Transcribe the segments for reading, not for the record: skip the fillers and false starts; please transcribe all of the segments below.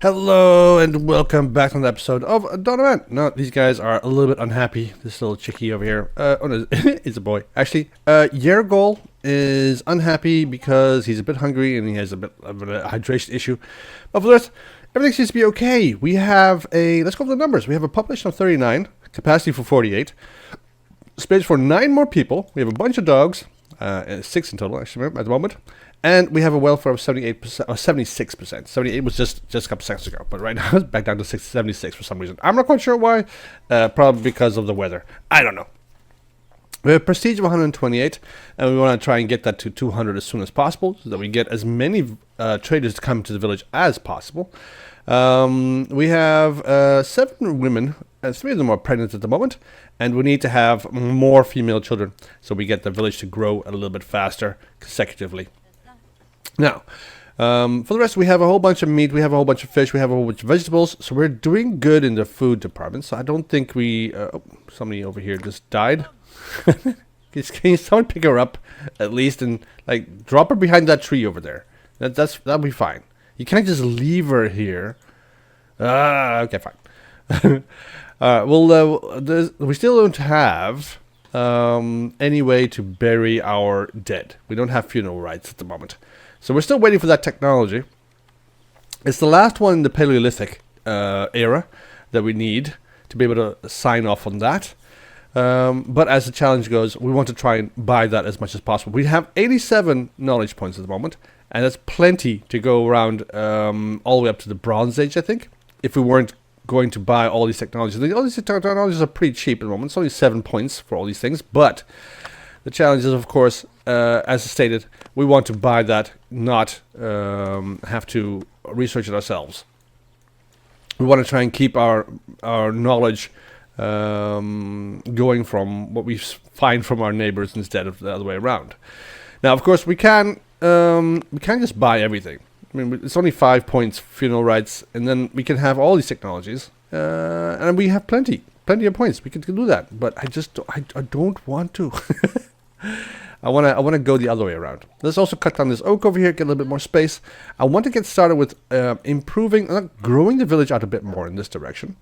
Hello and welcome back to another episode of Donovan. Now these guys are a little bit unhappy. This little chickie over here, oh no, it's a boy. Actually, Yergol is unhappy because he's a bit hungry and he has a bit of a hydration issue. But for the rest, everything seems to be okay. We have let's go over the numbers. We have a population of 39, capacity for 48, space for 9 more people. We have a bunch of dogs, 6 in total actually at the moment. And we have a welfare of 78% or 76%. 78 was just a couple seconds ago, but right now it's back down to 76 for some reason. I'm not quite sure why. Probably because of the weather. I don't know. We have a prestige of 128, and we want to try and get that to 200 as soon as possible, so that we get as many traders to come to the village as possible. We have 7 women, and 3 of them are pregnant at the moment, and we need to have more female children, so we get the village to grow a little bit faster consecutively. Now, for the rest, we have a whole bunch of meat, we have a whole bunch of fish, we have a whole bunch of vegetables, so we're doing good in the food department. So I don't think we... somebody over here just died. Can someone pick her up, at least, and like drop her behind that tree over there? That'll be fine. You can't just leave her here. Okay, fine. We still don't have any way to bury our dead. We don't have funeral rites at the moment. So we're still waiting for that technology. It's the last one in the Paleolithic era that we need to be able to sign off on that. But as the challenge goes, we want to try and buy that as much as possible. We have 87 knowledge points at the moment, and that's plenty to go around all the way up to the Bronze Age, I think, if we weren't going to buy all these technologies. All these technologies are pretty cheap at the moment. It's only 7 points for all these things, but the challenge is, of course, as stated, we want to buy that, not have to research it ourselves. We want to try and keep our knowledge going from what we find from our neighbors instead of the other way around. Now, of course, we can't just buy everything. I mean, it's only 5 points funeral rites, and then we can have all these technologies, and we have plenty of points. We can do that, but I don't want to. I want to go the other way around. Let's also cut down this oak over here, get a little bit more space. I want to get started with growing the village out a bit more in this direction.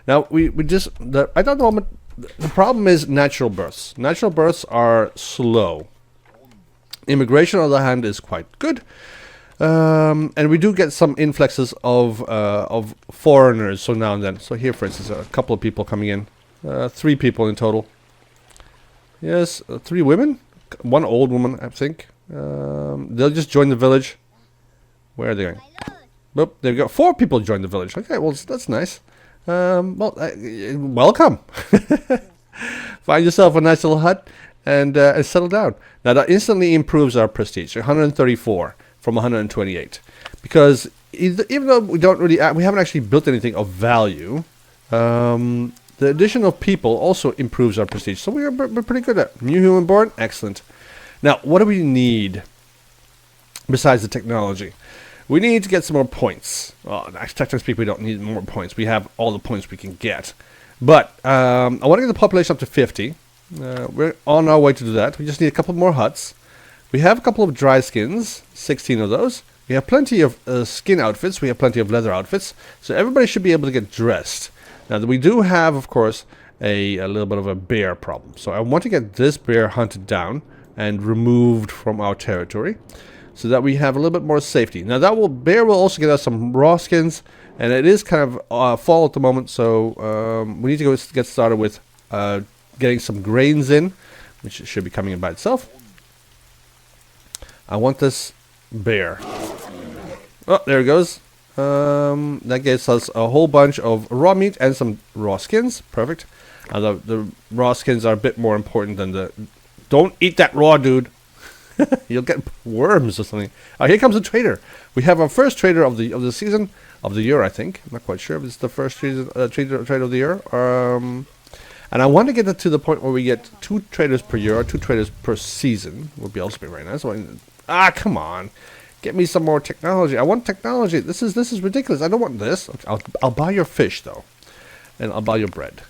Now, at the moment, the problem is natural births. Natural births are slow. Immigration, on the other hand, is quite good. And we do get some influxes of foreigners, so now and then. So here, for instance, a couple of people coming in. 3 people in total. Yes, 3 women. 1 old woman, I think. They'll just join the village. Where are they going? Oh, there we go. 4 people joined the village. Okay, well, that's nice. Welcome. Find yourself a nice little hut and settle down. Now, that instantly improves our prestige. 134 from 128. Because even though we haven't actually built anything of value, the addition of people also improves our prestige. So we're pretty good at new human born. Excellent. Now, what do we need besides the technology? We need to get some more points. Well, technically speaking, we don't need more points. We have all the points we can get. But I want to get the population up to 50. We're on our way to do that. We just need a couple more huts. We have a couple of dry skins, 16 of those. We have plenty of skin outfits. We have plenty of leather outfits. So everybody should be able to get dressed. Now, we do have, of course, a little bit of a bear problem. So I want to get this bear hunted down and removed from our territory so that we have a little bit more safety. Now, bear will also get us some raw skins, and it is kind of fall at the moment, so we need to get started with getting some grains in, which should be coming in by itself. I want this bear. Oh, there it goes. That gets us a whole bunch of raw meat and some raw skins. Perfect. The raw skins are a bit more important than the... Don't eat that raw, dude. You'll get worms or something. Here comes a trader. We have our first trader of the season, of the year, I think. I'm not quite sure if it's the first trader of the year. And I want to get it to the point where we get 2 traders per year or 2 traders per season. Would be also be very nice. Come on. Get me some more technology. I want technology. This is ridiculous. I don't want this. I'll buy your fish, though. And I'll buy your bread.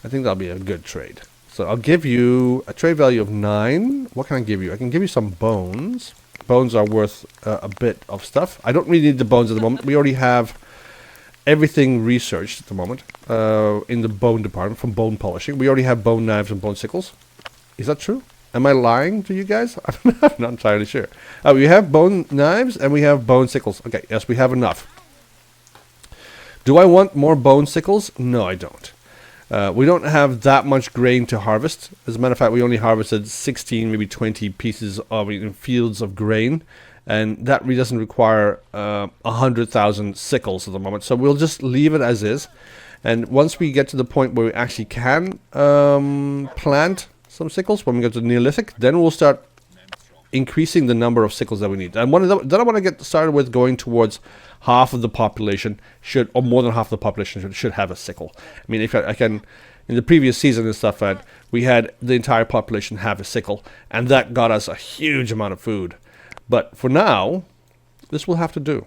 I think that'll be a good trade. So I'll give you a trade value of 9. What can I give you? I can give you some bones. Bones are worth a bit of stuff. I don't really need the bones at the moment. We already have everything researched at the moment in the bone department from bone polishing. We already have bone knives and bone sickles. Is that true? Am I lying to you guys? I'm not entirely sure. We have bone knives and we have bone sickles. Okay, yes, we have enough. Do I want more bone sickles? No, I don't. We don't have that much grain to harvest. As a matter of fact, we only harvested 16, maybe 20 pieces of fields of grain. And that really doesn't require 100,000 sickles at the moment. So we'll just leave it as is. And once we get to the point where we actually can plant some sickles, when we get to Neolithic, then we'll start increasing the number of sickles that we need. And then I want to get started with going towards half of the population or more than half the population should have a sickle. I mean, if I can, in the previous season and stuff, we had the entire population have a sickle, and that got us a huge amount of food. But for now, this will have to do.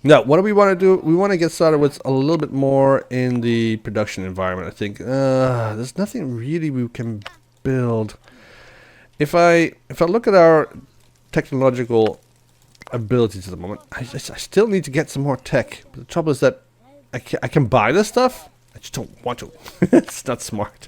Now, what do we want to do? We want to get started with a little bit more in the production environment, I think. There's nothing really we can build. If I look at our technological abilities at the moment, I still need to get some more tech. But the trouble is that I can buy this stuff. I just don't want to. It's not smart.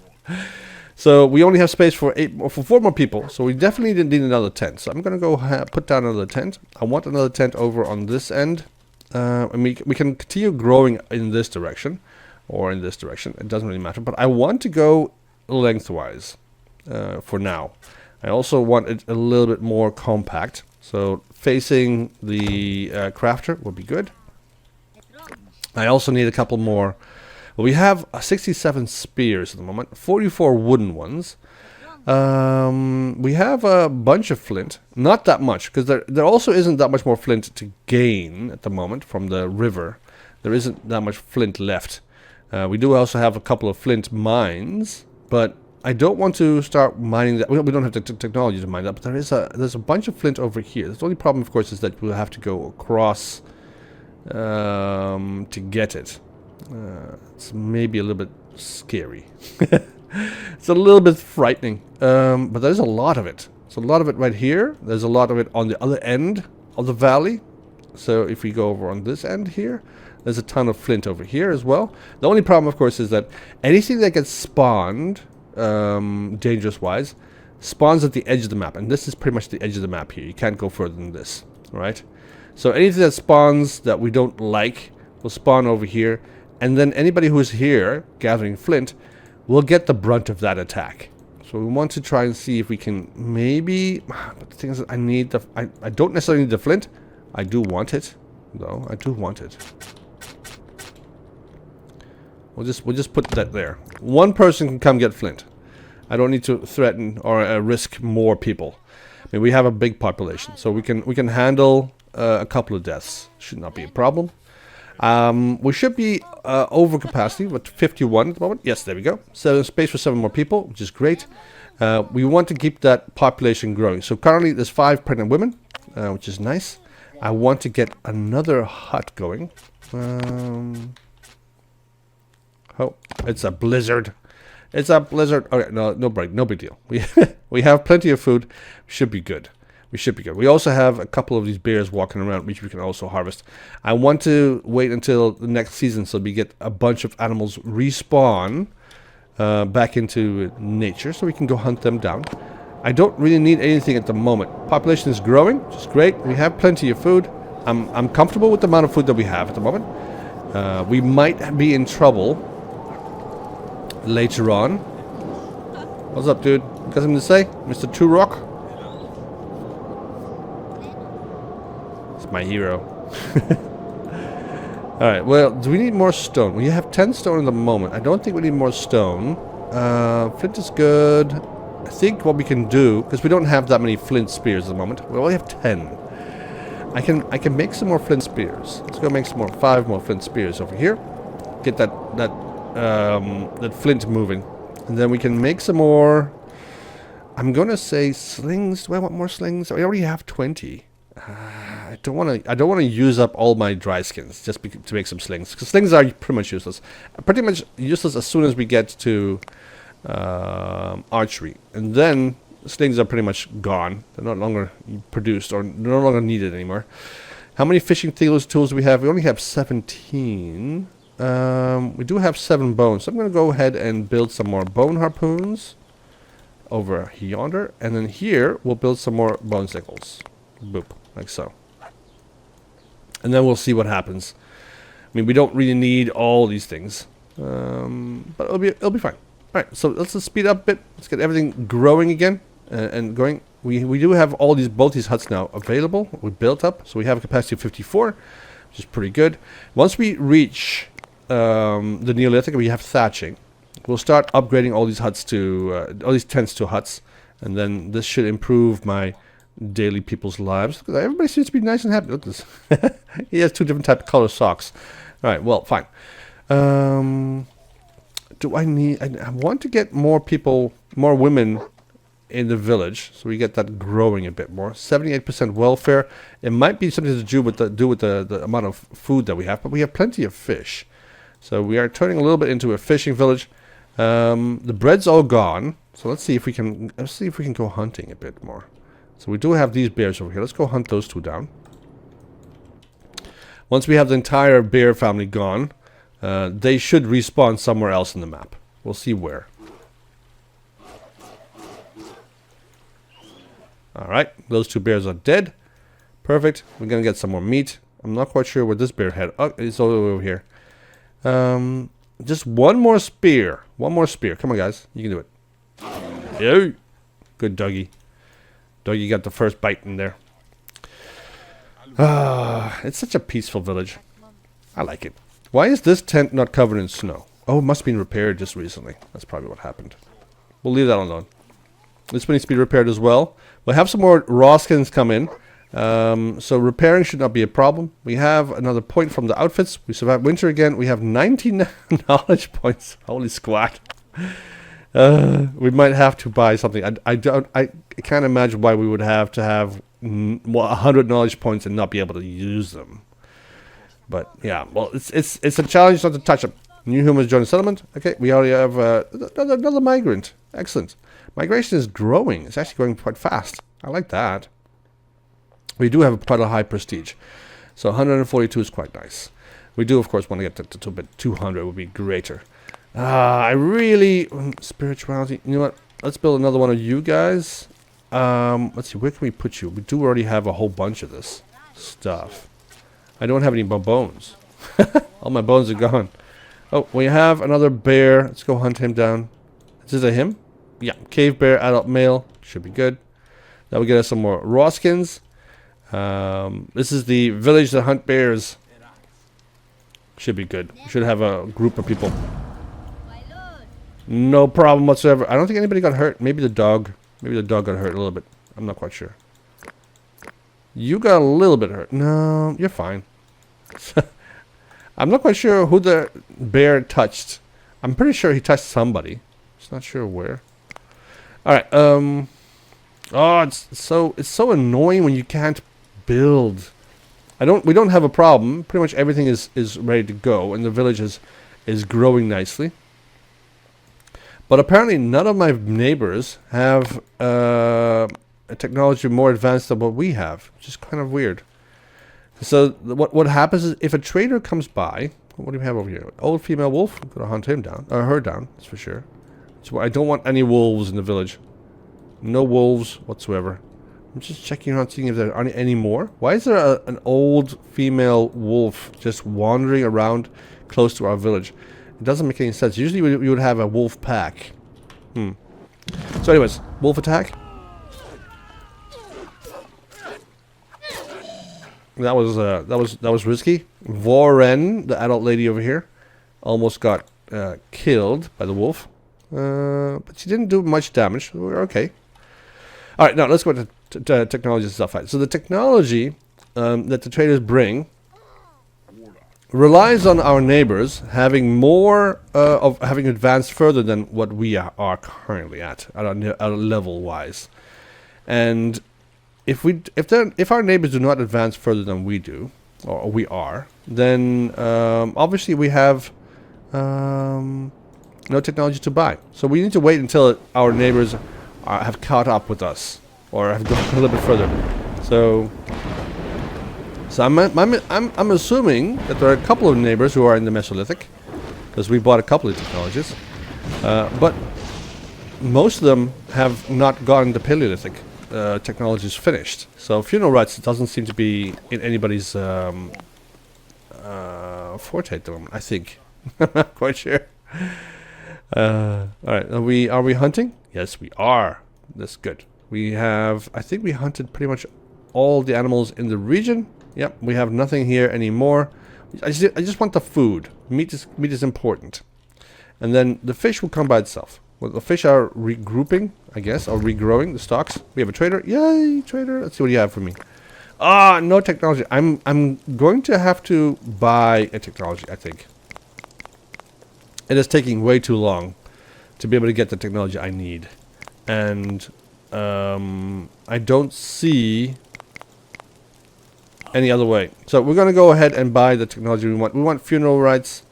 So we only have space for 4 more people. So we definitely need another tent. So I'm going to go put down another tent. I want another tent over on this end. And we can continue growing in this direction or in this direction. It doesn't really matter. But I want to go lengthwise for now. I also want it a little bit more compact. So facing the crafter would be good. I also need a couple more. Well, we have 67 spears at the moment, 44 wooden ones. We have a bunch of flint, not that much, because there also isn't that much more flint to gain at the moment from the river. There isn't that much flint left. We do also have a couple of flint mines, but I don't want to start mining that. We don't have the technology to mine that, but there's a bunch of flint over here. The only problem, of course, is that we'll have to go across to get it. It's maybe a little bit scary. It's a little bit frightening, but there's a lot of it. There's a lot of it right here. There's a lot of it on the other end of the valley. So if we go over on this end here, there's a ton of flint over here as well. The only problem, of course, is that anything that gets spawned, dangerous-wise, spawns at the edge of the map. And this is pretty much the edge of the map here. You can't go further than this, right? So anything that spawns that we don't like will spawn over here. And then anybody who's here gathering flint will get the brunt of that attack. So we want to try and see if we can maybe... But the thing is that I need the... I don't necessarily need the flint. I do want it, though. I do want it. We'll just put that there. One person can come get flint. I don't need to threaten or risk more people. I mean, we have a big population, so we can handle a couple of deaths. Should not be a problem. We should be over capacity, but 51 at the moment. Yes, there we go. So space for 7 more people, which is great. We want to keep that population growing. So currently there's 5 pregnant women, which is nice. I want to get another hut going. Oh, it's a blizzard. It's a blizzard. Okay, no big deal. We have plenty of food. Should be good. We should be good. We also have a couple of these bears walking around, which we can also harvest. I want to wait until the next season so we get a bunch of animals respawn back into nature so we can go hunt them down. I don't really need anything at the moment. Population is growing, which is great. We have plenty of food. I'm comfortable with the amount of food that we have at the moment. We might be in trouble later on. What's up, dude? Got something to say, Mr. Two Rock? It's my hero. Alright, well, do we need more stone? We have 10 stone at the moment. I don't think we need more stone. Flint is good. I think what we can do, because we don't have that many flint spears at the moment. We only have 10. I can make some more flint spears. Let's go make some more 5 more flint spears over here. Get that flint moving. And then we can make some more. I'm gonna say slings. Do I want more slings? I already have 20. I don't want to use up all my dry skins just to make some slings, because slings are pretty much useless. Pretty much useless as soon as we get to archery, and then slings are pretty much gone. They're no longer produced or no longer needed anymore. How many fishing tools do we have? We only have 17. We do have 7 bones. So I'm going to go ahead and build some more bone harpoons over yonder. And then here, we'll build some more bone sickles. Boop, like so. And then we'll see what happens. I mean, we don't really need all these things. But it'll be fine. Alright, so let's just speed up a bit. Let's get everything growing again and going. We do have both these huts now available. We built up, so we have a capacity of 54, which is pretty good. Once we reach the Neolithic, we have thatching. We'll start upgrading all these huts to all these tents to huts, and then this should improve my daily people's lives. Everybody seems to be nice and happy. Look at this. He has 2 different type of color socks. All right, well, fine. Do I need... I want to get more people, more women in the village, so we get that growing a bit more. 78% welfare. It might be something to do with the amount of food that we have, but we have plenty of fish. So we are turning a little bit into a fishing village. The bread's all gone, so let's see if we can go hunting a bit more. So we do have these bears over here. Let's go hunt those 2 down. Once we have the entire bear family gone, they should respawn somewhere else in the map. We'll see where. Alright, those 2 bears are dead. Perfect. We're gonna get some more meat. I'm not quite sure where this bear had. Oh, it's all the way over here. Just one more spear. One more spear. Come on, guys. You can do it. Yeah. Good doggy. Doggy got the first bite in there. It's such a peaceful village. I like it. Why is this tent not covered in snow? Oh, it must have been repaired just recently. That's probably what happened. We'll leave that alone. This one needs to be repaired as well. We'll have some more raw skins come in. So repairing should not be a problem. We have another point from the outfits. We survived winter again. We have 19 knowledge points. Holy squat. We might have to buy something. I can't imagine why we would have to have 100 knowledge points and not be able to use them. But yeah, well, it's a challenge not to touch them. New humans join the settlement. Okay, we already have another migrant. Excellent. Migration is growing. It's actually growing quite fast. I like that. We do have quite a high prestige. So 142 is quite nice. We do, of course, want to get to 200 would be greater. I really... spirituality. You know what? Let's build another one of you guys. Let's see. Where can we put you? We do already have a whole bunch of this stuff. I don't have any more bones. All my bones are gone. Oh, we have another bear. Let's go hunt him down. Is this a him? Yeah. Cave bear, adult male. Should be good. That will get us some more raw skins. This is the village that hunt bears. Should be good. We should have a group of people. No problem whatsoever. I don't think anybody got hurt. Maybe the dog. Maybe the dog got hurt a little bit. I'm not quite sure. You got a little bit hurt. No, you're fine. I'm not quite sure who the bear touched. I'm pretty sure he touched somebody. Just not sure where. Alright, oh, it's so annoying when you can't build. We don't have a problem. Pretty much everything is ready to go, and the village is growing nicely. But apparently none of my neighbors have a technology more advanced than what we have, which is kind of weird. So what happens is if a trader comes by, what do we have over here? Old female wolf. I'm gonna hunt him down, or her down. That's for sure. So I don't want any wolves in the village. No wolves whatsoever. I'm just checking around, seeing if there are any more. Why is there an old female wolf just wandering around close to our village? It doesn't make any sense. Usually we would have a wolf pack. So anyways, wolf attack. That was risky. Voren, the adult lady over here, almost got killed by the wolf. But she didn't do much damage. We're okay. Alright, now let's go to technology stuff. So the technology that the traders bring relies on our neighbors having more having advanced further than what we are currently at our level wise. And if our neighbors do not advance further than we do, or we are, then obviously we have no technology to buy. So we need to wait until our neighbors have caught up with us, or have gone a little bit further. So So I'm assuming that there are a couple of neighbors who are in the Mesolithic, because we bought a couple of technologies, but most of them have not gotten the Paleolithic technologies finished. So funeral rites doesn't seem to be in anybody's forte at the moment, I think. I'm not quite sure. All right, are we hunting? Yes, we are. That's good. I think we hunted pretty much all the animals in the region. Yep, we have nothing here anymore. I just want the food. Meat is important. And then the fish will come by itself. Well, the fish are regrouping, I guess, or regrowing the stocks. We have a trader. Yay, trader. Let's see what you have for me. Ah, no technology. I'm going to have to buy a technology, I think. It is taking way too long to be able to get the technology I need. And I don't see any other way. So we're going to go ahead and buy the technology we want. We want funeral rites.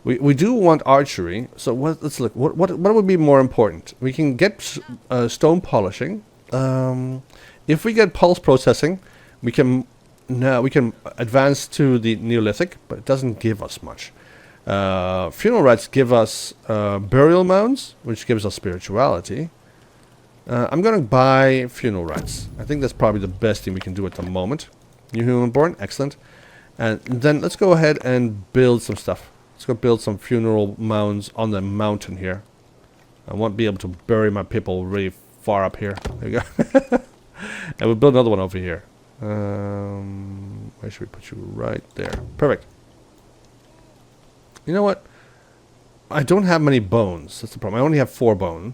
We do want archery. So let's look. What would be more important? We can get stone polishing. If we get pulse processing, we can advance to the Neolithic, but it doesn't give us much. Funeral rites give us burial mounds, which gives us spirituality. I'm going to buy funeral rites. I think that's probably the best thing we can do at the moment. New human born, excellent. And then let's go ahead and build some stuff. Let's go build some funeral mounds on the mountain here. I won't be able to bury my people really far up here. There we go. And we'll build another one over here. Where should we put you? Right there. Perfect. You know what? I don't have many bones. That's the problem. I only have 4 bone.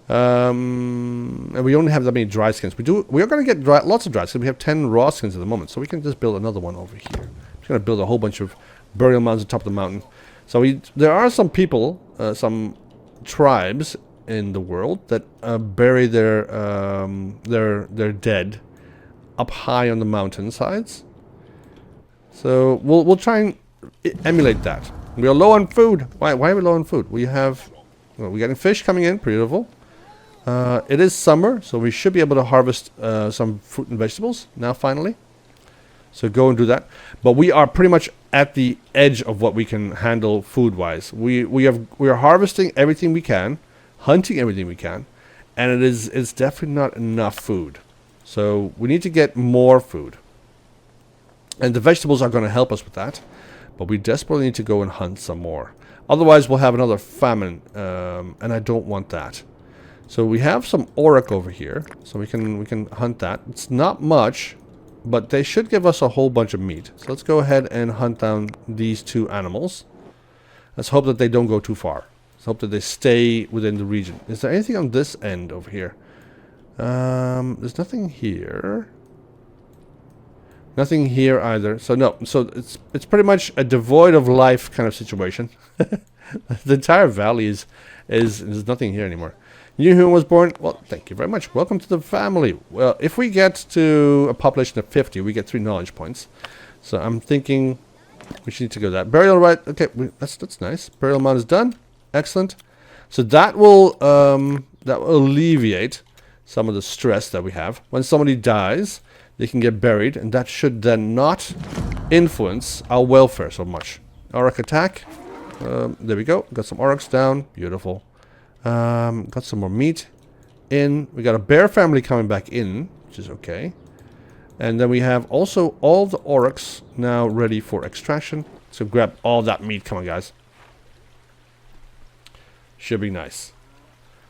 And we only have that many dry skins. We are going to get lots of dry skins. We have 10 raw skins at the moment, so we can just build another one over here. I'm just going to build a whole bunch of burial mounds on top of the mountain. So there are some people, some tribes in the world that bury their dead up high on the mountainsides. So we'll try and emulate that. We are low on food. Why are we low on food? We're getting fish coming in. Beautiful. It is summer, so we should be able to harvest some fruit and vegetables now finally. So go and do that. But we are pretty much at the edge of what we can handle food-wise. We are harvesting everything we can, hunting everything we can, and it's definitely not enough food. So we need to get more food. And the vegetables are going to help us with that. But we desperately need to go and hunt some more. Otherwise, we'll have another famine, and I don't want that. So we have some auroch over here, so we can hunt that. It's not much, but they should give us a whole bunch of meat. So let's go ahead and hunt down these 2 animals. Let's hope that they don't go too far. Let's hope that they stay within the region. Is there anything on this end over here? There's nothing here. Nothing here either. So no. So it's pretty much a devoid of life kind of situation. The entire valley is there's nothing here anymore. New human was born. Well, thank you very much. Welcome to the family. Well, if we get to a population of 50, we get 3 knowledge points. So I'm thinking we should need to go that. Burial right. Okay, that's nice. Burial mound is done. Excellent. So that will alleviate some of the stress that we have. When somebody dies, they can get buried, and that should then not influence our welfare so much. Auroch attack. There we go. Got some aurochs down. Beautiful. Got some more meat in. We got a bear family coming back in, which is okay. And then we have also all the aurochs now ready for extraction. So grab all that meat. Come on, guys. Should be nice.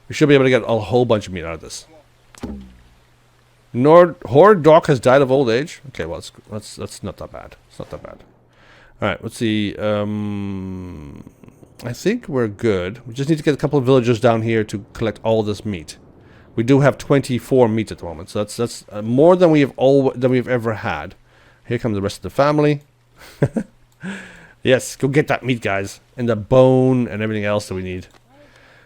We should be able to get a whole bunch of meat out of this. Horde dog has died of old age. Okay, well, that's not that bad. It's not that bad. All right, let's see. I think we're good. We just need to get a couple of villagers down here to collect all this meat. We do have 24 meat at the moment, so that's more than we've ever had. Here comes the rest of the family. Yes, go get that meat, guys, and the bone and everything else that we need.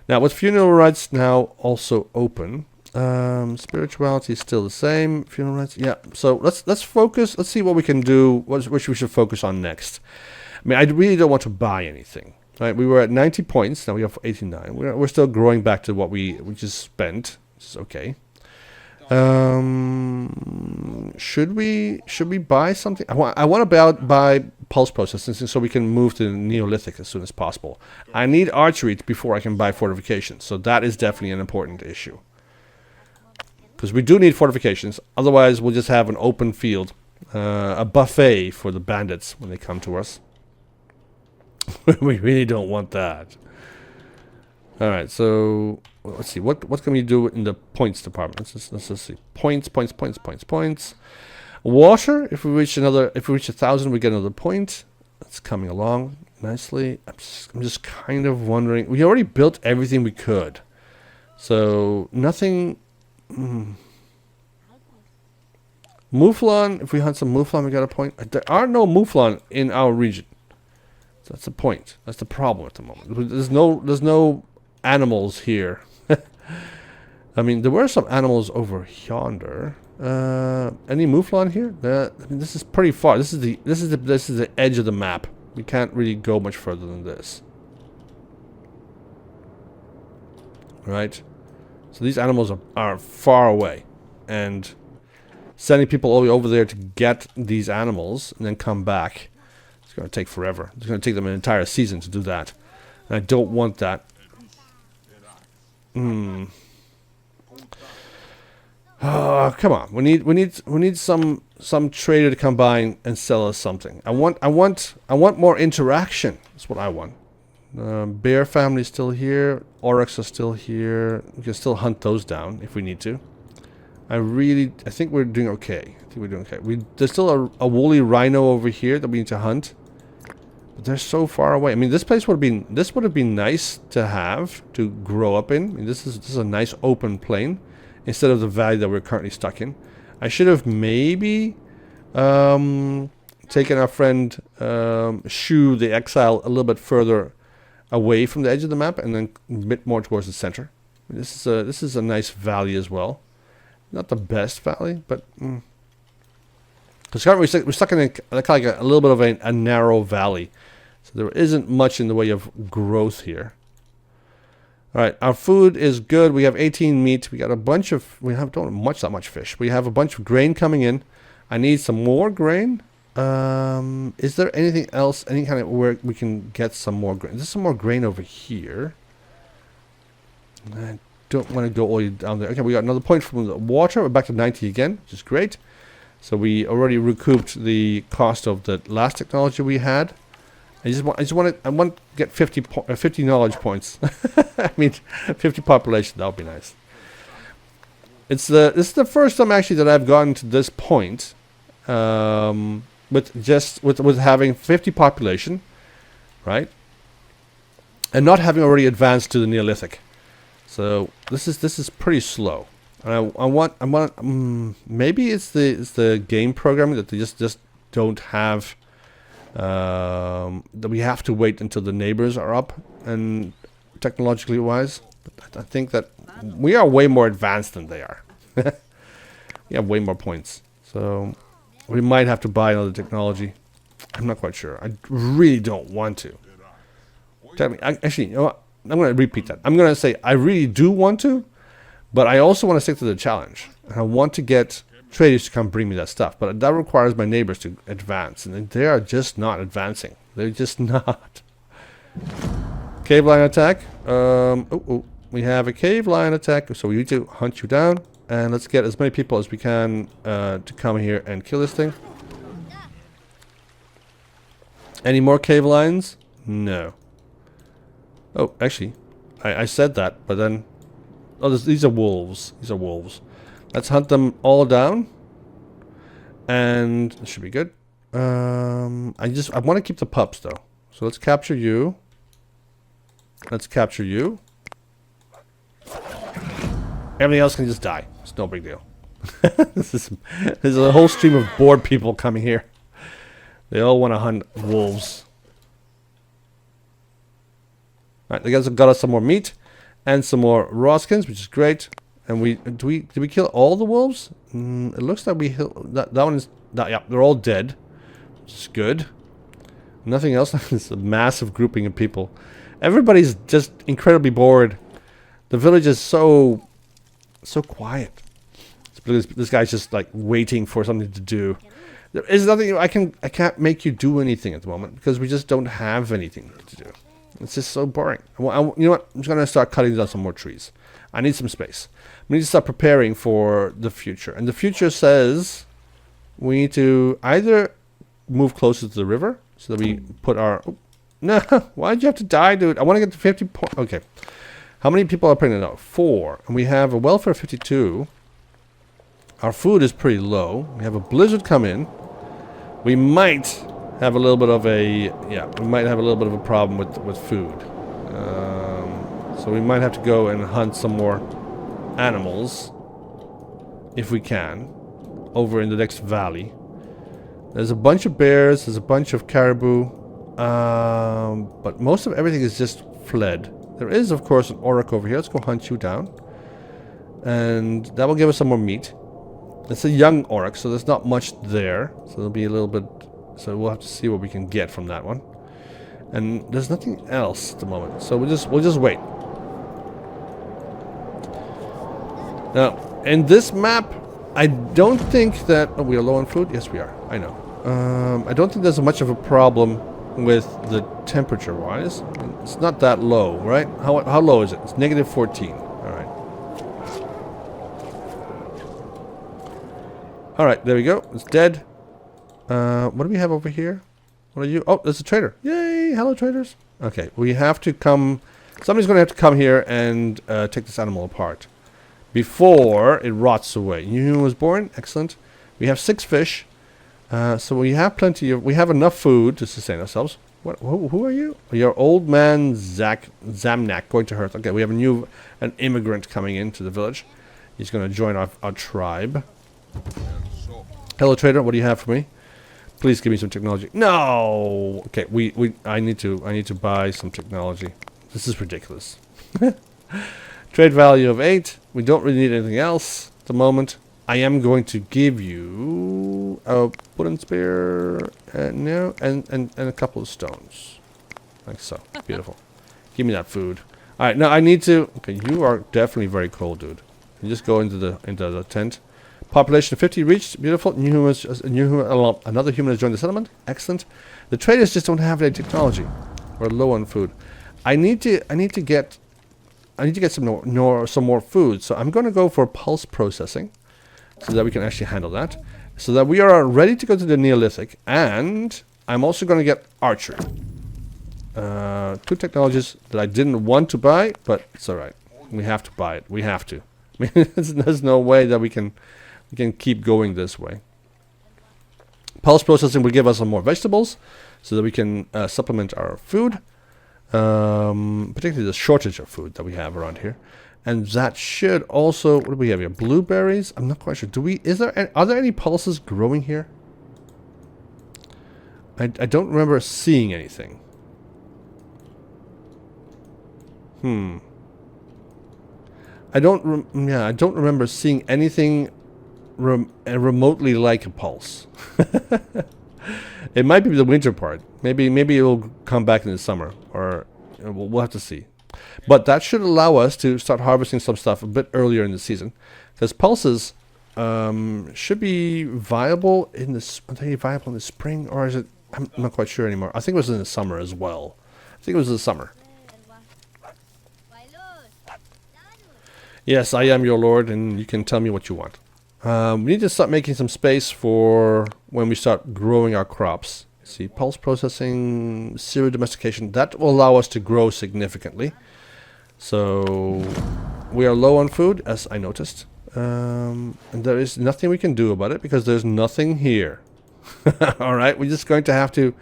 Now, with funeral rites now also open, spirituality is still the same. Funeral rites, yeah. So let's focus. Let's see what we can do. Which we should focus on next. I mean, I really don't want to buy anything. Right, we were at 90 points. Now we have 89. We're still growing back to what we just spent. Which is okay. Should we buy something? I want to buy pulse processing so we can move to the Neolithic as soon as possible. I need archery before I can buy fortifications, so that is definitely an important issue. Because we do need fortifications, otherwise we'll just have an open field, a buffet for the bandits when they come to us. We really don't want that. All right, so let's see what can we do in the points department. Let's just see points. Water. If we reach 1,000, we get another point. That's coming along nicely. I'm just kind of wondering. We already built everything we could, so nothing. Mouflon. If we hunt some Mouflon, we got a point. There are no Mouflon in our region. So that's the point. That's the problem at the moment. There's no animals here. I mean, there were some animals over yonder. Any Mouflon here? I mean, this is pretty far. This is the edge of the map. We can't really go much further than this. Right? So these animals are far away, and sending people all the way over there to get these animals and then come back, it's going to take forever. It's going to take them an entire season to do that, and I don't want that. Oh, come on. We need some trader to come by and sell us something. I want more interaction. That's what I want. Bear family's still here. Oryx are still here. We can still hunt those down if we need to. I think we're doing okay. There's still a woolly rhino over here that we need to hunt. But they're so far away. I mean, this would have been nice to have to grow up in. I mean, this is a nice open plain instead of the valley that we're currently stuck in. I should have maybe taken our friend Shu the Exile a little bit further away from the edge of the map and then a bit more towards the center. I mean, this is a nice valley as well. Not the best valley, but because currently we're stuck in a little bit of a narrow valley, so there isn't much in the way of growth here. All right, our food is good. We have 18 meat. We got a bunch of. We don't have that much fish. We have a bunch of grain coming in. I need some more grain. Is there anything else? Any kind of where we can get some more grain? There's some more grain over here. I don't want to go all the way down there. Okay, we got another point from the water. We're back to 90 again, which is great. So we already recouped the cost of the last technology we had. I want to get 50 knowledge points. I mean, 50 population. That would be nice. This is the first time actually that I've gotten to this point, with having 50 population, right, and not having already advanced to the Neolithic. So this is pretty slow. And I want maybe it's the game programming that they just don't have, that we have to wait until the neighbors are up and technologically wise. But I think that we are way more advanced than they are. We have way more points, so we might have to buy another technology. I'm not quite sure. I really don't want to. Tell me, actually, you know what? I'm going to repeat that. I'm going to say I really do want to, but I also want to stick to the challenge. And I want to get traders to come bring me that stuff. But that requires my neighbors to advance. And they are just not advancing. They're just not. Cave lion attack. We have a cave lion attack. So we need to hunt you down. And let's get as many people as we can to come here and kill this thing. Any more cave lions? No. Oh, actually, I said that, but then... Oh, these are wolves. These are wolves. Let's hunt them all down. And this should be good. I want to keep the pups, though. So let's capture you. Let's capture you. Everything else can just die. It's no big deal. There's a whole stream of bored people coming here. They all want to hunt wolves. Alright, they got us some more meat and some more raw skins, which is great. And did we kill all the wolves? It looks like we that one is yeah, they're all dead, which is good. Nothing else. It's a massive grouping of people. Everybody's just incredibly bored. The village is so quiet. Because this guy's just like waiting for something to do. There is nothing I can't make you do anything at the moment because we just don't have anything to do. It's just so boring. Well, you know what? I'm just gonna start cutting down some more trees. I need some space. We need to start preparing for the future. And the future says we need to either move closer to the river so that we put our... Oh, no, why'd you have to die, dude? I want to get to 50 points. Okay. How many people are pregnant now? 4. And we have a welfare of 52. Our food is pretty low. We have a blizzard come in. We might have a little bit of a... Yeah, we might have a little bit of a problem with food. So we might have to go and hunt some more animals. If we can. Over in the next valley. There's a bunch of bears. There's a bunch of caribou. But most of everything is just fled. There is, of course, an auroch over here. Let's go hunt you down. And that will give us some more meat. It's a young auroch, so there's not much there. So there'll be a little bit... So we'll have to see what we can get from that one. And there's nothing else at the moment. So we'll just wait. Now, in this map, I don't think that... Oh, we are low on food? Yes, we are. I know. I don't think there's much of a problem with the temperature-wise. It's not that low, right? How low is it? It's negative 14. Alright. Alright, there we go. It's dead. What do we have over here? What are you? Oh, there's a trader. Yay! Hello, traders. Okay, we have to come... Somebody's going to have to come here and take this animal apart. Before it rots away. You knew it was born? Excellent. We have 6 fish. So we have plenty of... We have enough food to sustain ourselves. What? Who are you? You're old man Zamnak going to Earth. Okay, we have an immigrant coming into the village. He's going to join our tribe. Hello, trader. What do you have for me? Please give me some technology. No. Okay, I need to buy some technology. This is ridiculous. Trade value of 8. We don't really need anything else at the moment. I am going to give you a wooden spear, and a couple of stones, like so. Beautiful. Give me that food. All right, now I need to. Okay, you are definitely very cold, dude. You just go into the tent. Population of 50 reached. Beautiful. Another human has joined the settlement. Excellent. The traders just don't have any technology. We're low on food. I need to get some more food. So I'm going to go for pulse processing. So that we can actually handle that. So that we are ready to go to the Neolithic. And I'm also going to get archery. 2 technologies that I didn't want to buy, but it's alright. We have to buy it. We have to. I mean, there's no way that we can keep going this way. Pulse processing will give us some more vegetables. So that we can supplement our food. Particularly the shortage of food that we have around here. And that should also... What do we have here? Blueberries? I'm not quite sure. Are there any pulses growing here? I don't remember seeing anything. I don't remember seeing anything remotely like a pulse. It might be the winter part. Maybe it will come back in the summer, or we'll have to see. But that should allow us to start harvesting some stuff a bit earlier in the season, because pulses should be viable in the... Are they viable in the spring, or is it... I'm not quite sure anymore. I think it was in the summer as well. I think it was in the summer. Yes, I am your lord, and you can tell me what you want. We need to start making some space for when we start growing our crops. See, pulse processing, cereal domestication. That will allow us to grow significantly. So we are low on food, as I noticed. And there is nothing we can do about it because there's nothing here. Alright, we're just going to have to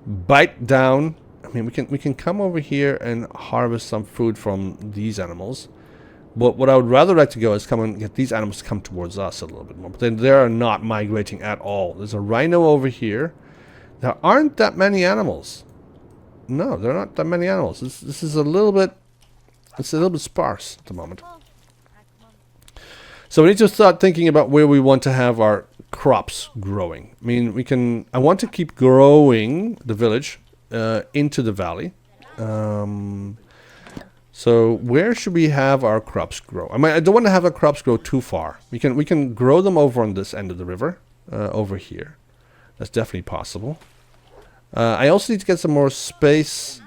bite down. I mean, we can come over here and harvest some food from these animals. But what I would rather like to go is come and get these animals to come towards us a little bit more. But then they are not migrating at all. There's a rhino over here. There aren't that many animals. No, there are not that many animals. This is a little bit... It's a little bit sparse at the moment. So we need to start thinking about where we want to have our crops growing. I mean, I want to keep growing the village into the valley. So where should we have our crops grow? I mean, I don't want to have our crops grow too far. We can grow them over on this end of the river, over here. That's definitely possible. I also need to get some more space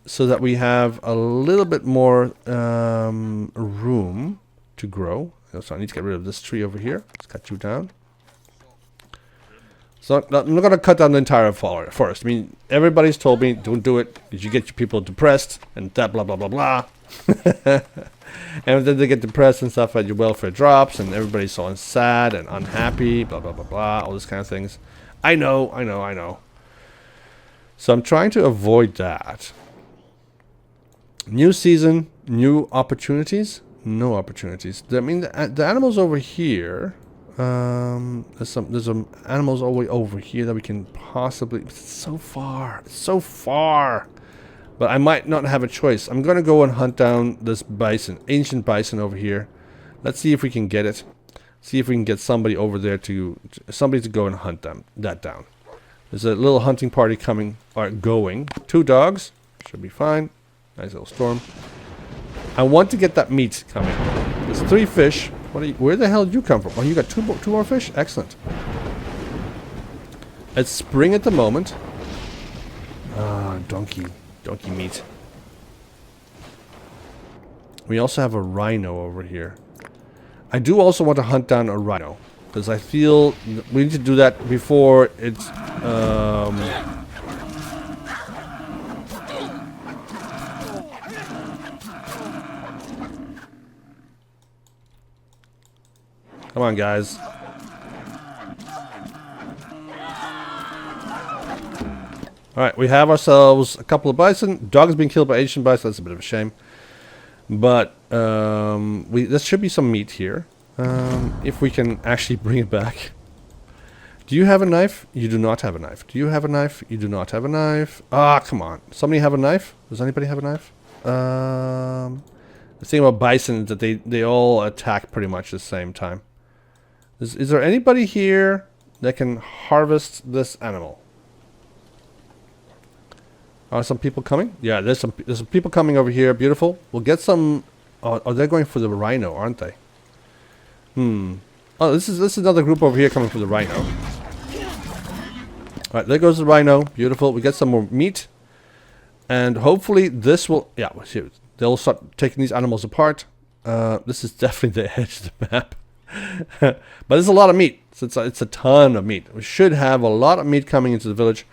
so that we have a little bit more room to grow. So I need to get rid of this tree over here. Let's cut you down. So I'm not going to cut down the entire forest. I mean, everybody's told me don't do it because you get your people depressed and that blah blah blah blah. And then they get depressed and stuff, and your welfare drops, and everybody's so sad and unhappy, blah blah blah blah, all these kind of things. I know. So I'm trying to avoid that. New season, new opportunities, no opportunities. I mean, the animals over here. There's some animals all the way over here that we can possibly. It's so far. But I might not have a choice. I'm gonna go and hunt down this bison, ancient bison over here. Let's see if we can get it. See if we can get somebody over there to go and hunt that down. There's a little hunting party coming or going. 2 dogs should be fine. Nice little storm. I want to get that meat coming. There's 3 fish. Where the hell did you come from? Oh, you got two more fish? Excellent. It's spring at the moment. Donkey meat. We also have a rhino over here. I do also want to hunt down a rhino. Because I feel we need to do that before it's... Come on, guys. Alright, we have ourselves a couple of bison. Dog's been killed by Asian bison. That's a bit of a shame. But there should be some meat here. If we can actually bring it back. Do you have a knife? You do not have a knife. Do you have a knife? You do not have a knife. Ah, come on. Somebody have a knife? Does anybody have a knife? The thing about bison is that they all attack pretty much at the same time. Is there anybody here that can harvest this animal? Are some people coming? Yeah, there's some people coming over here. Beautiful. We'll get some. Oh, they're going for the rhino, aren't they? Oh, this is another group over here coming for the rhino. All right, there goes the rhino. Beautiful. We get some more meat, and hopefully this will. Yeah, they'll start taking these animals apart. This is definitely the edge of the map. But there's a lot of meat. So it's a ton of meat. We should have a lot of meat coming into the village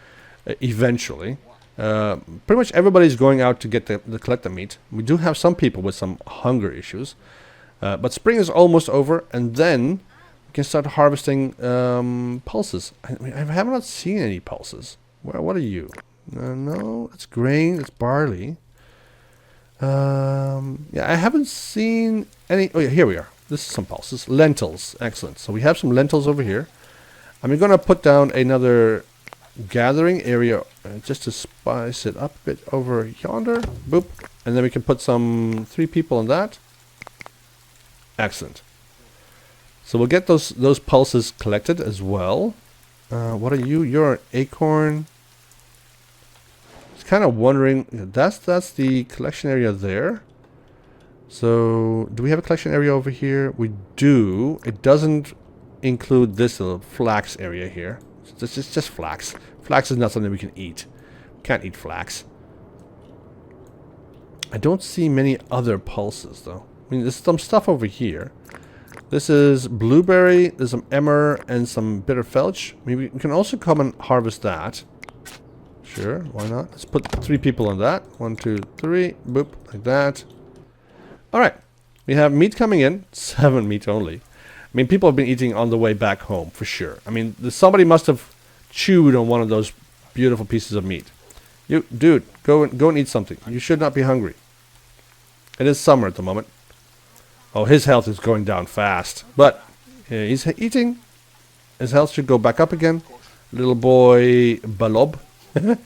eventually. Pretty much everybody's going out to get collect the meat. We do have some people with some hunger issues. But spring is almost over, and then we can start harvesting pulses. I have not seen any pulses. What are you? No, it's grain. It's barley. Yeah, I haven't seen any. Oh yeah, here we are. This is some pulses. Lentils. Excellent. So we have some lentils over here. I'm going to put down another gathering area just to spice it up a bit over yonder. Boop. And then we can put some 3 people on that. Excellent. So we'll get those pulses collected as well. What are you? You're an acorn. Just kind of wondering. That's the collection area there. So do we have a collection area over here? We do. It doesn't include this little flax area here. It's just flax. Flax is not something we can eat. Can't eat flax. I don't see many other pulses though. I mean, there's some stuff over here. This is blueberry, there's some emmer, and some bitter felch. Maybe we can also come and harvest that. Sure, why not? Let's put 3 people on that. 1, 2, 3, boop, like that. Alright, we have meat coming in. 7 meat only. I mean, people have been eating on the way back home, for sure. I mean, somebody must have chewed on one of those beautiful pieces of meat. You, dude, go and eat something. You should not be hungry. It is summer at the moment. Oh, his health is going down fast. But he's eating. His health should go back up again. Little boy Balob. And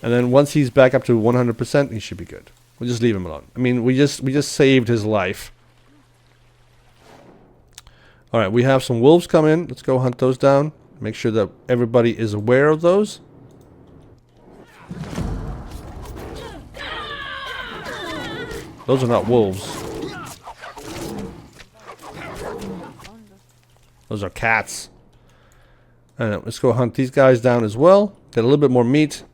then once he's back up to 100%, he should be good. We'll just leave him alone. I mean, we just saved his life. All right, we have some wolves come in. Let's go hunt those down. Make sure that everybody is aware of those. Those are not wolves. Those are cats. Let's go hunt these guys down as well. Get a little bit more meat.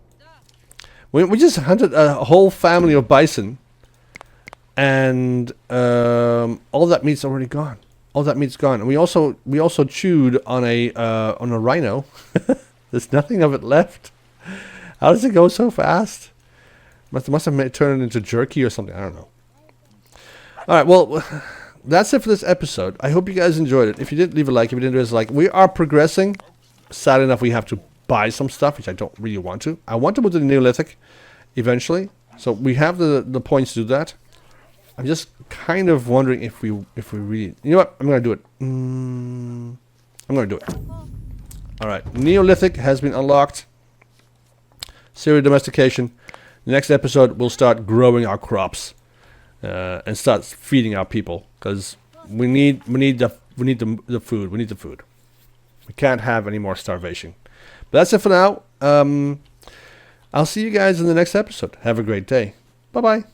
We just hunted a whole family of bison. And all that meat's already gone. All that meat's gone. And we also chewed on a rhino. There's nothing of it left. How does it go so fast? Must have turned it into jerky or something. I don't know. All right, well, that's it for this episode. I hope you guys enjoyed it. If you did, leave a like. If you didn't, dislike. We are progressing. Sad enough, we have to buy some stuff, which I don't really want to. I want to move to the Neolithic eventually. So we have the points to do that. I'm just kind of wondering if we really... You know what? I'm going to do it. I'm going to do it. All right. Neolithic has been unlocked. Serial domestication. The next episode, we'll start growing our crops. And start feeding our people. Because we need the food. We need the food. We can't have any more starvation. But that's it for now. I'll see you guys in the next episode. Have a great day. Bye-bye.